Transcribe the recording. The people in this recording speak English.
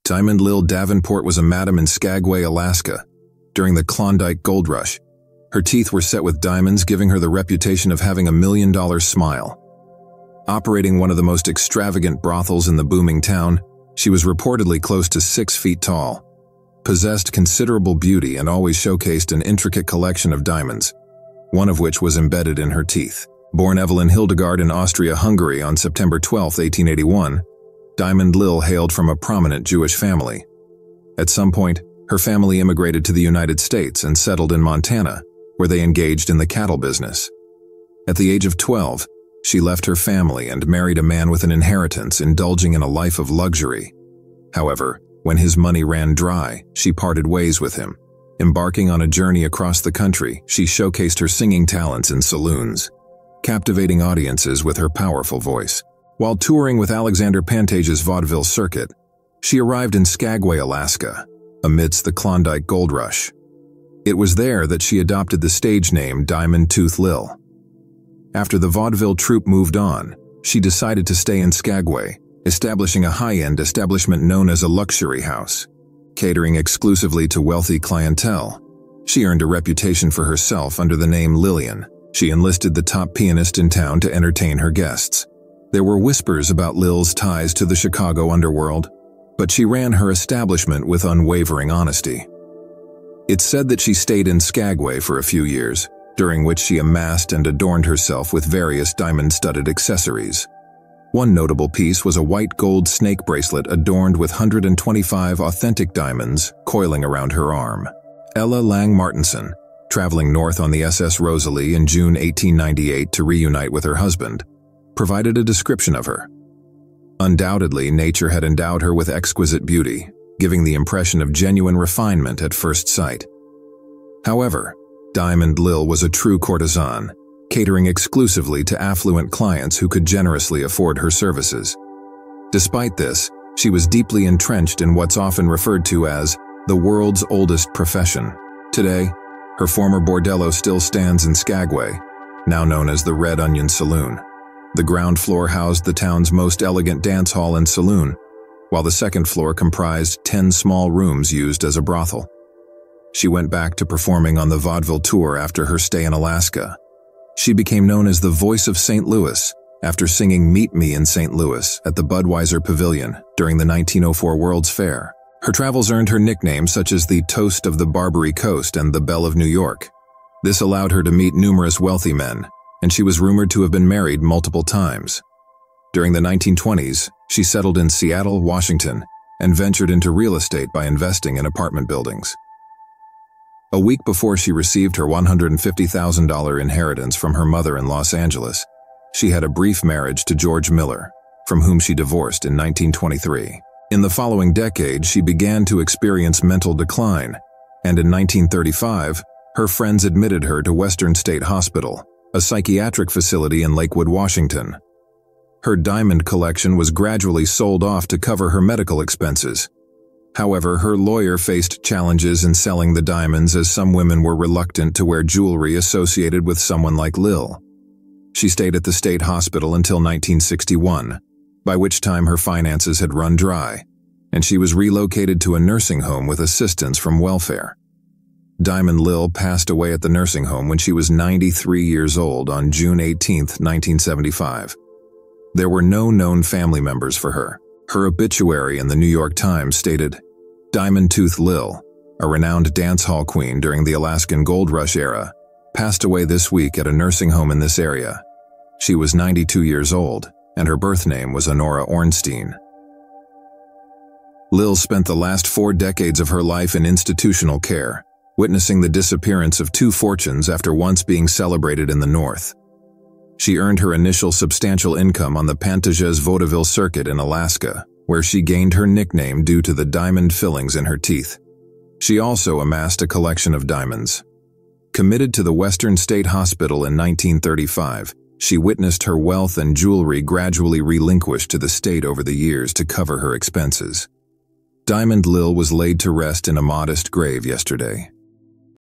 Diamond Lil Davenport was a madam in Skagway, Alaska, during the Klondike Gold Rush. Her teeth were set with diamonds, giving her the reputation of having $1 million smile. Operating one of the most extravagant brothels in the booming town, she was reportedly close to 6 feet tall, possessed considerable beauty, and always showcased an intricate collection of diamonds, one of which was embedded in her teeth. Born Evelyn Hildegard in Austria-Hungary on September 12, 1881, Diamond Lil hailed from a prominent Jewish family. At some point, her family immigrated to the United States and settled in Montana, where they engaged in the cattle business. At the age of 12, she left her family and married a man with an inheritance, indulging in a life of luxury. However, when his money ran dry, she parted ways with him. Embarking on a journey across the country, she showcased her singing talents in saloons, captivating audiences with her powerful voice. While touring with Alexander Pantage's vaudeville circuit, she arrived in Skagway, Alaska, amidst the Klondike Gold Rush. It was there that she adopted the stage name Diamond Tooth Lil. After the vaudeville troupe moved on, she decided to stay in Skagway, establishing a high-end establishment known as a luxury house. Catering exclusively to wealthy clientele, she earned a reputation for herself under the name Lillian. She enlisted the top pianist in town to entertain her guests. There were whispers about Lil's ties to the Chicago underworld, but she ran her establishment with unwavering honesty. It's said that she stayed in Skagway for a few years, during which she amassed and adorned herself with various diamond-studded accessories. One notable piece was a white gold snake bracelet adorned with 125 authentic diamonds coiling around her arm. Ella Lang Martinson, traveling north on the SS Rosalie in June 1898 to reunite with her husband, provided a description of her. Undoubtedly, nature had endowed her with exquisite beauty, giving the impression of genuine refinement at first sight. However, Diamond Lil was a true courtesan, catering exclusively to affluent clients who could generously afford her services. Despite this, she was deeply entrenched in what's often referred to as the world's oldest profession. Today, her former bordello still stands in Skagway, now known as the Red Onion Saloon. The ground floor housed the town's most elegant dance hall and saloon, while the second floor comprised 10 small rooms used as a brothel. She went back to performing on the vaudeville tour after her stay in Alaska. She became known as the Voice of St. Louis after singing Meet Me in St. Louis at the Budweiser Pavilion during the 1904 World's Fair. Her travels earned her nicknames such as the Toast of the Barbary Coast and the Belle of New York. This allowed her to meet numerous wealthy men, and she was rumored to have been married multiple times. During the 1920s, she settled in Seattle, Washington, and ventured into real estate by investing in apartment buildings. A week before she received her $150,000 inheritance from her mother in Los Angeles, she had a brief marriage to George Miller, from whom she divorced in 1923. In the following decade, she began to experience mental decline, and in 1935, her friends admitted her to Western State Hospital, a psychiatric facility in Lakewood, Washington. Her diamond collection was gradually sold off to cover her medical expenses. However, her lawyer faced challenges in selling the diamonds, as some women were reluctant to wear jewelry associated with someone like Lil. She stayed at the state hospital until 1961, by which time her finances had run dry, and she was relocated to a nursing home with assistance from welfare. Diamond Lil passed away at the nursing home when she was 93 years old on June 18, 1975. There were no known family members for her. Her obituary in the New York Times stated, "Diamond Tooth Lil, a renowned dance hall queen during the Alaskan Gold Rush era, passed away this week at a nursing home in this area. She was 92 years old, and her birth name was Honora Ornstein." Lil spent the last 4 decades of her life in institutional care, witnessing the disappearance of 2 fortunes after once being celebrated in the North. She earned her initial substantial income on the Pantage's vaudeville circuit in Alaska, where she gained her nickname due to the diamond fillings in her teeth. She also amassed a collection of diamonds. Committed to the Western State Hospital in 1935, she witnessed her wealth and jewelry gradually relinquished to the state over the years to cover her expenses. Diamond Lil was laid to rest in a modest grave yesterday.